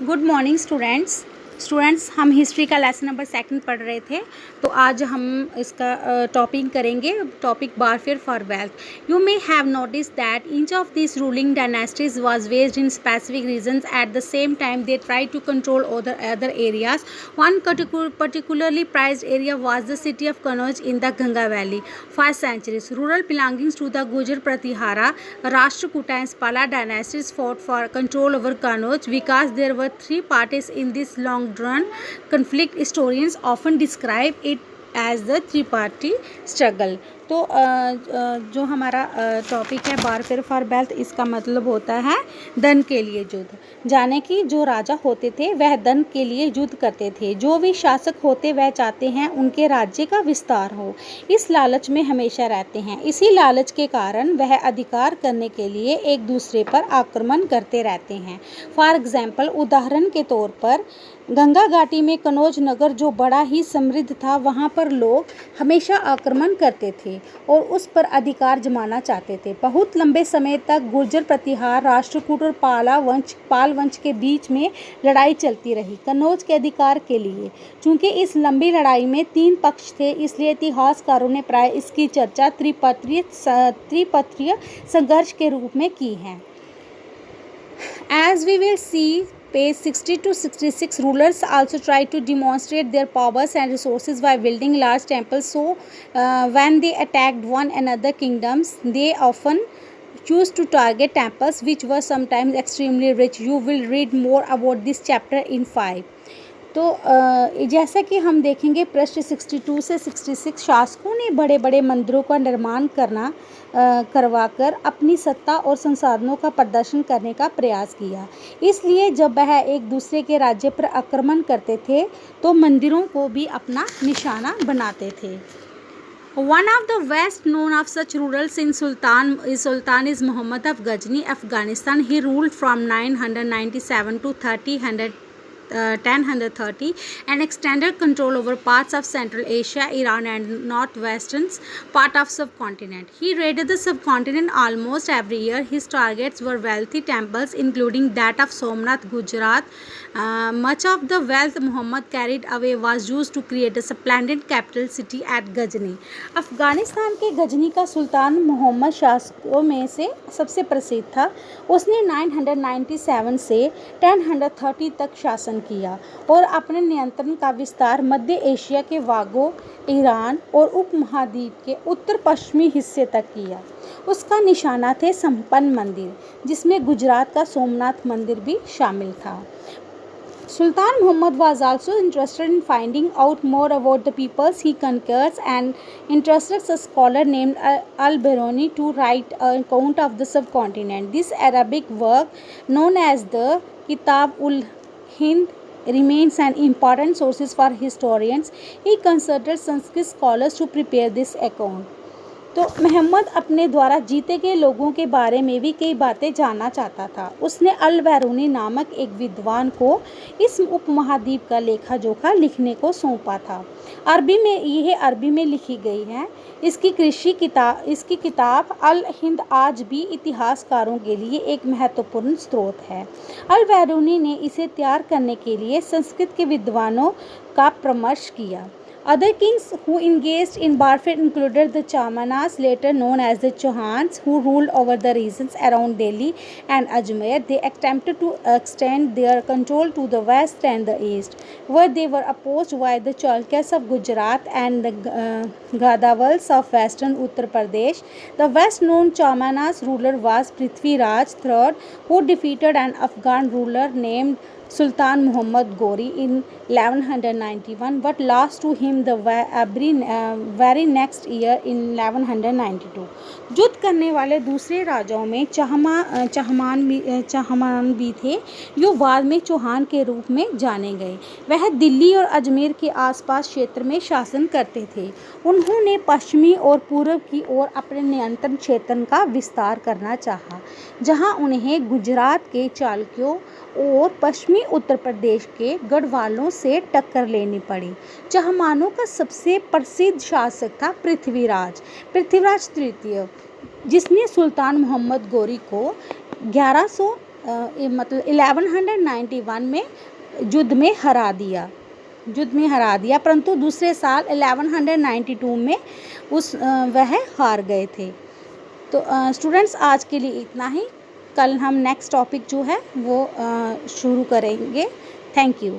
Good morning students हम history का lesson number 2 पढ़ रहे थे। तो आज हम इसका टॉपिक करेंगे, topic warfare for wealth. You may have notice that each of this ruling dynasties was based in specific regions at the same time they try to control other areas. One particularly prized area was the city of Kannauj in the Ganga Valley. For centuries, rural belongings to the Gujar Pratihara, Rashtrakuta and Pala dynasties fought for control over Kannauj because there were three parties in this long-drawn conflict. Historians often describe it as the three-party struggle. तो जो हमारा topic है warfare for wealth, इसका मतलब होता है धन के लिए युद्ध। जाने कि जो राजा होते थे वह धन के लिए युद्ध करते थे। जो भी शासक होते वह चाहते हैं उनके राज्य का विस्तार हो, इस लालच में हमेशा रहते हैं। इसी लालच के कारण वह अधिकार करने के लिए एक दूसरे पर आक्रमण करते रहते हैं। फॉर एग्जाम्पल, उदाहरण के तौर पर गंगा घाटी में कन्नौज नगर जो बड़ा ही समृद्ध था, वहाँ पर लोग हमेशा आक्रमण करते थे और उस पर अधिकार जमाना चाहते थे। बहुत लंबे समय तक गुर्जर प्रतिहार, राष्ट्रकूट और पाल वंश के बीच में लड़ाई चलती रही कन्नौज के अधिकार के लिए। चूँकि इस लंबी लड़ाई में 3 पक्ष थे, इसलिए इतिहासकारों ने प्राय इसकी चर्चा त्रिपत्रीय संघर्ष के रूप में की है। As we will see, page 60 to 66, rulers also tried to demonstrate their powers and resources by building large temples. So, when they attacked one another kingdoms, they often choose to target temples which were sometimes extremely rich. You will read more about this chapter in 5. तो जैसा कि हम देखेंगे पृष्ठ 62 से 66, शासकों ने बड़े बड़े मंदिरों का निर्माण करवाकर अपनी सत्ता और संसाधनों का प्रदर्शन करने का प्रयास किया। इसलिए जब वह एक दूसरे के राज्य पर आक्रमण करते थे तो मंदिरों को भी अपना निशाना बनाते थे। One of the best known of such rulers in Sultan is Muhammad of Ghazni, Afghanistan. He ruled from 997 to 1030 and extended control over parts of Central Asia, Iran and northwestern part of subcontinent. He raided the subcontinent almost every year. His targets were wealthy temples, including that of Somnath, Gujarat. Much of the wealth Muhammad carried away was used to create a splendid capital city at Ghazni. Afghanistan के गजनी का सुल्तान मोहम्मद शासकों में से सबसे प्रसिद्ध था। उसने 997 से 1030 तक शासन किया और अपने नियंत्रण का विस्तार मध्य एशिया के वागो, ईरान और उपमहाद्वीप के उत्तर पश्चिमी हिस्से तक किया। उसका निशाना थे संपन्न मंदिर, जिसमें गुजरात का सोमनाथ मंदिर भी शामिल था। Sultan Muhammad was also interested in finding out more about the peoples he conquers and entrusted a scholar named Al-Biruni to write an account of the subcontinent. This Arabic work, known as the Kitab-ul-Hind, remains an important source for historians. He consulted Sanskrit scholars to prepare this account. तो मोहम्मद अपने द्वारा जीते गए लोगों के बारे में भी कई बातें जानना चाहता था। उसने अल बैरूनी नामक एक विद्वान को इस उपमहाद्वीप का लेखा जोखा लिखने को सौंपा था। यह अरबी में लिखी गई है। इसकी किताब अल हिंद आज भी इतिहासकारों के लिए एक महत्वपूर्ण स्रोत है। अल बैरूनी ने इसे तैयार करने के लिए संस्कृत के विद्वानों का परामर्श किया। Other kings who engaged in warfare included the Chamanas, later known as the Chauhans, who ruled over the regions around Delhi and Ajmer. They attempted to extend their control to the west and the east, where they were opposed by the Chalukyas of Gujarat and the Gadawals of western Uttar Pradesh. The best-known Chamanas ruler was Prithviraj III, who defeated an Afghan ruler named Sultan Muhammad Ghori in 1191, but lost to him the very next year in 1192. युद्ध करने वाले दूसरे राजाओं में चहमान भी थे, जो बाद में चौहान के रूप में जाने गए। वह दिल्ली और अजमेर के आसपास क्षेत्र में शासन करते थे। उन्होंने पश्चिमी और पूर्व की ओर अपने नियंत्रण क्षेत्र का विस्तार करना चाहा, जहां उन्हें गुजरात के चालुक्यों और पश्चिमी उत्तर प्रदेश के गढ़वालों से टक्कर लेनी पड़ी। चहमानों का सबसे प्रसिद्ध शासक था पृथ्वीराज तृतीय, जिसने सुल्तान मोहम्मद गोरी को 1100 मतलब 1191 में युद्ध में हरा दिया, परंतु दूसरे साल 1192 में वह हार गए थे। तो स्टूडेंट्स आज के लिए इतना ही। कल हम नेक्स्ट टॉपिक जो है वो शुरू करेंगे। Thank you.